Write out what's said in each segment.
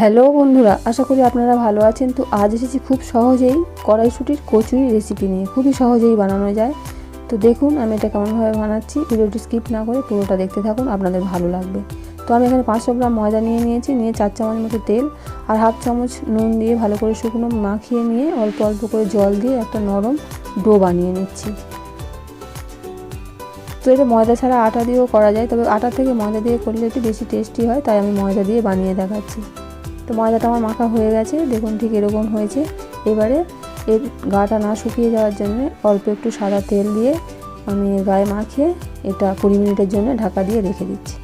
Hello বন্ধুরা, আশা করি আপনারা ভালো আছেন। তো আজ এসেছি খুব সহজেই কড়াইশুঁটির কচুরি রেসিপি নিয়ে। খুবই সহজেই বানানো যায়। তো দেখুন আমি এটা কেমনভাবে বানাচ্ছি। ভিডিওটি স্কিপ না করে পুরোটা দেখতে থাকুন, আপনাদের ভালো লাগবে। তো আমি এখানে 500 গ্রাম ময়দা নিয়েছি, 4 চামচ মতো তেল আর হাফ চামচ নুন দিয়ে ভালো করে শুকনো মাখিয়ে নিয়ে অল্প অল্প করে জল দিয়ে একটা নরম ডো বানিয়ে নিচ্ছি। তো এটা ময়দা ছাড়া আটা দিয়েও করা যায়, তবে আটা থেকে ময়দা দিয়ে করলে একটু বেশি টেস্টি হয়, তাই আমি ময়দা দিয়ে বানিয়ে দেখাচ্ছি। তো ময়দাটা আমার মাখা হয়ে গেছে, দেখুন ঠিক এরকম হয়েছে। এবারে এর গাটা না শুকিয়ে যাওয়ার জন্য অল্প একটু সাদা তেল দিয়ে আমি এর গায়ে মাখিয়ে এটা 20 মিনিটের জন্য ঢাকা দিয়ে রেখে দিচ্ছি।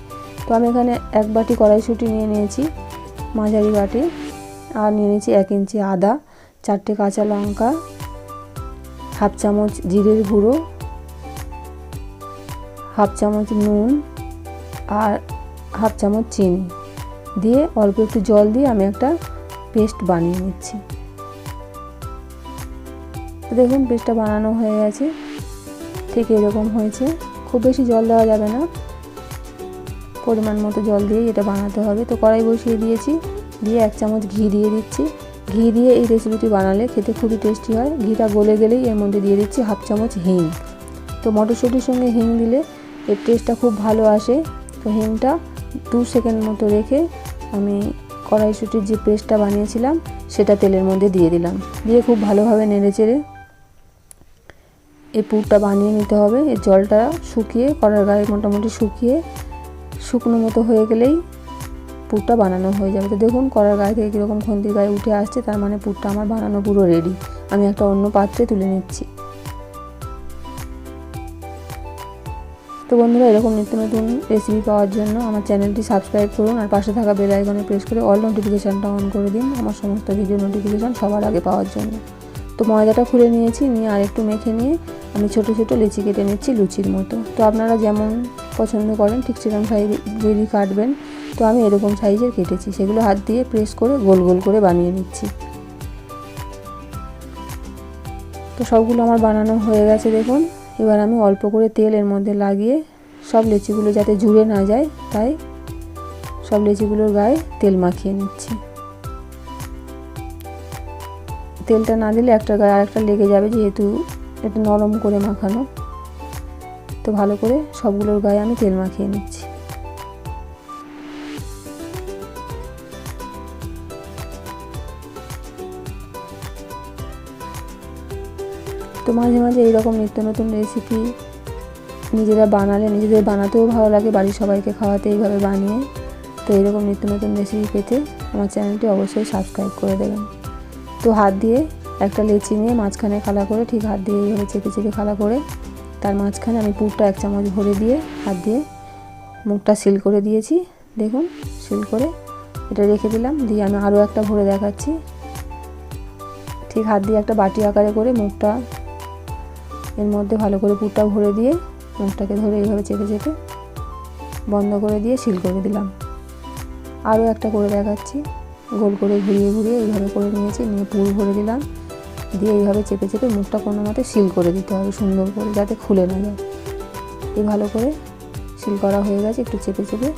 তো আমি এখানে 1 বাটি কড়াইশুঁটি নিয়েছি, মাঝারি বাটি, আর নিয়ে নিয়েছি 1 ইঞ্চি আদা, 4টে কাঁচা লঙ্কা, হাফ চামচ জিরের গুঁড়ো, হাফ চামচ নুন আর হাফ চামচ চিনি দিয়ে অল্প একটু জল দিয়ে আমি একটা পেস্ট বানিয়ে নিচ্ছি। তো দেখুন পেস্টটা বানানো হয়ে গেছে, ঠিক এরকম হয়েছে। খুব বেশি জল দেওয়া যাবে না, পরিমাণ মতো জল দিয়ে এটা বানাতে হবে। তো কড়াই বসিয়ে দিয়েছি, দিয়ে 1 চামচ ঘি দিয়ে দিচ্ছি। ঘি দিয়ে এই রেসিপিটি বানালে খেতে খুবই টেস্টি হয়। ঘিটা গলে গেলেই এর মধ্যে দিয়ে দিচ্ছি হাফ চামচ হিং। তো মটরশুঁটির সঙ্গে হিং দিলে এর টেস্টটা খুব ভালো আসে। তো হিংটা 2 সেকেন্ড মতো রেখে আমি কড়াইশুঁটির যে পেস্টটা বানিয়েছিলাম সেটা তেলের মধ্যে দিয়ে দিলাম। দিয়ে খুব ভালোভাবে নেড়েচেড়ে এই পুরটা বানিয়ে নিতে হবে। এর জলটা শুকিয়ে কড়ার গায়ে মোটামুটি শুকনো মতো হয়ে গেলেই পুরটা বানানো হয়ে যাবে। তো দেখুন কড়ার গায়ে থেকে কীরকম খন্তির গায়ে উঠে আসছে, তার মানে পুরটা আমার বানানো পুরো রেডি। আমি একটা অন্য পাত্রে তুলে নিচ্ছি। তো বন্ধুরা, এরকম নিত্য নতুন রেসিপি পাওয়ার জন্য আমার চ্যানেলটি সাবস্ক্রাইব করুন আর পাশে থাকা বেল আইকনে প্রেস করে অল নোটিফিকেশানটা অন করে দিন আমার সমস্ত ভিডিও নোটিফিকেশান সবার আগে পাওয়ার জন্য। তো ময়দাটা খুলে নিয়েছি, নিয়ে আর একটু মেখে নিয়ে আমি ছোট ছোট লেচি কেটে নিচ্ছি লুচির মতো। তো আপনারা যেমন পছন্দ করেন ঠিক সেরকম সাইজেরই কাটবেন। তো আমি এরকম সাইজের কেটেছি, সেগুলো হাত দিয়ে প্রেস করে গোল গোল করে বানিয়ে নিচ্ছি। তো সবগুলো আমার বানানো হয়ে গেছে দেখুন। এবার আমি অল্প করে তেল এর মধ্যে লাগিয়ে সব লেচিগুলো যাতে জুড়ে না যায়, তাই সব লেচিগুলোর গায়ে তেল মাখিয়ে নিচ্ছি। তেলটা না দিলে একটা গায়ে আরেকটা লেগে যাবে, যেহেতু এটা নরম করে মাখানো। তো ভালো করে সবগুলোর গায়ে আমি তেল মাখিয়ে নিচ্ছি। তো মাঝে মাঝে এইরকম নিত্য নতুন রেসিপি নিজেরা বানালে নিজেদের বানাতেও ভালো লাগে, বাড়ির সবাইকে খাওয়াতে এইভাবে বানিয়ে। তো এইরকম নিত্য নতুন রেসিপি পেতে আমার চ্যানেলটি অবশ্যই সাবস্ক্রাইব করে দেবেন। তো হাত দিয়ে একটা লেচি নিয়ে মাঝখানে খালা করে, ঠিক হাত দিয়ে এইভাবে চেপে চেপে খালা করে তার মাঝখানে আমি পুরটা 1 চামচ ভরে দিয়ে হাত দিয়ে মুখটা সিল করে দিয়েছি। দেখুন সিল করে এটা রেখে দিলাম। দিয়ে আমি আরও একটা ভরে দেখাচ্ছি। ঠিক হাত দিয়ে একটা বাটি আকারে করে মুখটা এর মধ্যে ভালো করে পুরটা ভরে দিয়ে মুখটাকে ধরে এইভাবে চেপে চেপে বন্ধ করে দিয়ে সিল করে দিলাম। আরও একটা করে দেখাচ্ছি। গোল করে ঘুরিয়ে ঘুরিয়ে এইভাবে করে নিয়েছি, নিয়ে পুর ভরে দিলাম। দিয়ে এইভাবে চেপে চেপে মুখটা কোনো মতে সিল করে দিতে হবে সুন্দর করে, যাতে খুলে না যায়। এই ভালো করে সিল করা হয়ে গেছে, একটু চেপে চেপে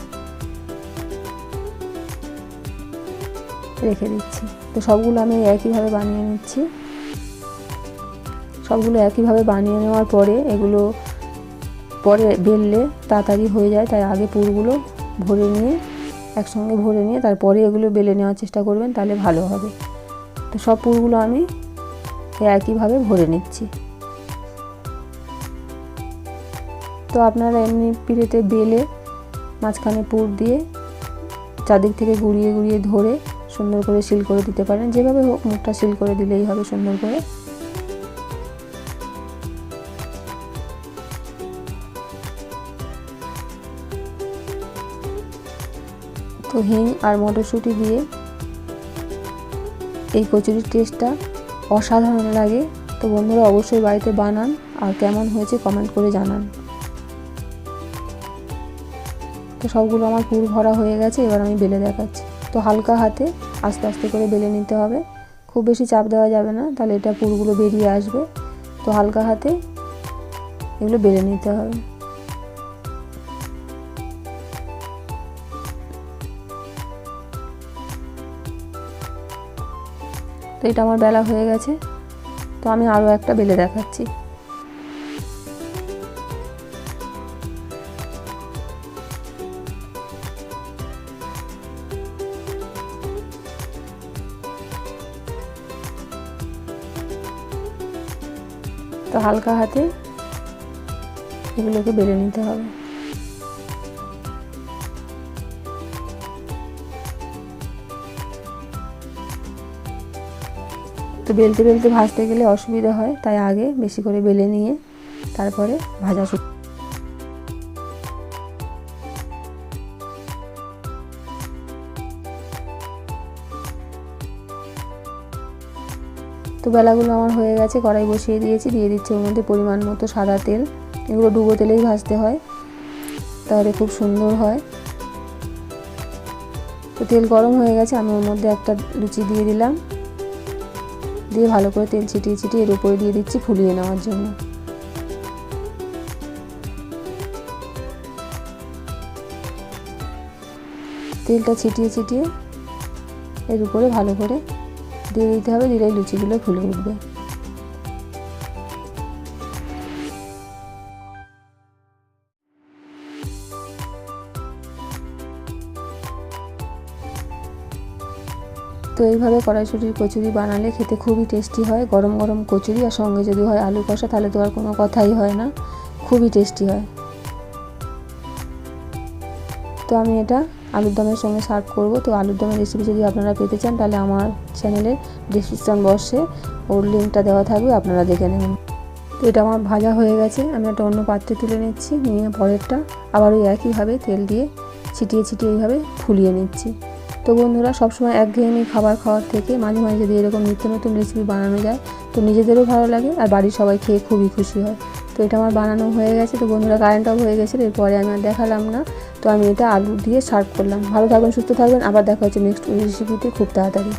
রেখে দিচ্ছি। তো সবগুলো আমি একইভাবে বানিয়ে নিচ্ছি। সবগুলো একইভাবে বানিয়ে নেওয়ার পরে এগুলো পরে বেললে তাড়াতাড়ি হয়ে যায়, তাই আগে পুরগুলো ভরে নিয়ে একসঙ্গে ভরে নিয়ে তারপরে এগুলো বেলে নেওয়ার চেষ্টা করবেন, তাহলে ভালো হবে। তো সব পুরগুলো আমি একইভাবে ভরে নিচ্ছি। তো আপনারা এমনি পিড়েতে বেলে মাঝখানে পুর দিয়ে চারদিক থেকে ঘুরিয়ে ঘুরিয়ে ধরে সুন্দর করে সিল করে দিতে পারেন। যেভাবে হোক মুখটা সিল করে দিলেই হবে সুন্দর করে। তো হিং আর মটরশুঁটি দিয়ে এই কচুরির টেস্টটা অসাধারণ লাগে। তো বন্ধুরা অবশ্যই বাড়িতে বানান আর কেমন হয়েছে কমেন্ট করে জানান। তো সবগুলো আমার পুর ভরা হয়ে গেছে, এবার আমি বেলে দেখাচ্ছি। তো হালকা হাতে আস্তে আস্তে করে বেলে নিতে হবে, খুব বেশি চাপ দেওয়া যাবে না, তাহলে এটা পুরগুলো বেরিয়ে আসবে। তো হালকা হাতে এগুলো বেলে নিতে হবে। এটা আমার বেলা হয়ে গেছে, তো আমি আরও একটা বেলে দেখাচ্ছি। তো হালকা হাতে এগুলোকে বেলে নিতে হবে। তো বেলতে বেলতে ভাজতে গেলে অসুবিধা হয়, তাই আগে বেশি করে বেলে নিয়ে তারপরে ভাজা শুরু। তো বেলাগুলো আমার হয়ে গেছে, কড়াই বসিয়ে দিয়েছি, দিয়ে দিচ্ছি ওর মধ্যে পরিমাণ মতো সাদা তেল। এগুলো ডুবো তেলেই ভাজতে হয়, তাহলে খুব সুন্দর হয়। তো তেল গরম হয়ে গেছে, আমি ওর মধ্যে একটা লুচি দিয়ে দিলাম, দিয়ে ভালো করে তেল ছিটিয়ে ছিটিয়ে এর উপরে দিয়ে দিচ্ছি ফুলিয়ে নেওয়ার জন্য। তেলটা ছিটিয়ে ছিটিয়ে এর উপরে ভালো করে দিয়ে দিতে হবে, দিলেই লুচিগুলো ফুলে উঠবে। তো এইভাবে কড়াইশুঁটির কচুরি বানালে খেতে খুবই টেস্টি হয়। গরম গরম কচুরি আর সঙ্গে যদি হয় আলু কষা, তাহলে তো আর কোনো কথাই হয় না, খুবই টেস্টি হয়। তো আমি এটা আলুর দমের সঙ্গে সার্ভ করব। তো আলুর দমের রেসিপি যদি আপনারা পেতে চান, তাহলে আমার চ্যানেলের ডিসক্রিপশন বক্সে ওর লিঙ্কটা দেওয়া থাকবে, আপনারা দেখে নেবেন। তো এটা আমার ভাজা হয়ে গেছে, আমি একটা অন্য পাত্রে তুলে নিচ্ছি, নিয়ে পরেরটা আবার ওই একইভাবে তেল দিয়ে ছিটিয়ে ছিটিয়ে এইভাবে ফুলিয়ে নিচ্ছি। তো বন্ধুরা, সবসময় একঘেয়েমি খাবার খাওয়ার থেকে মাঝে মাঝে যদি এরকম নিত্য নতুন রেসিপি বানানো যায়, তো নিজেদেরও ভালো লাগে আর বাড়ির সবাই খেয়ে খুবই খুশি হয়। তো এটা আমার বানানো হয়ে গেছে। তো বন্ধুরা, কারেন্ট অফ হয়ে গেছে, এরপরে আমি আর দেখালাম না। তো আমি এটা আলু দিয়ে সার্ভ করলাম। ভালো থাকবেন, সুস্থ থাকবেন, আবার দেখা হচ্ছে নেক্সট রেসিপিতে খুব তাড়াতাড়ি।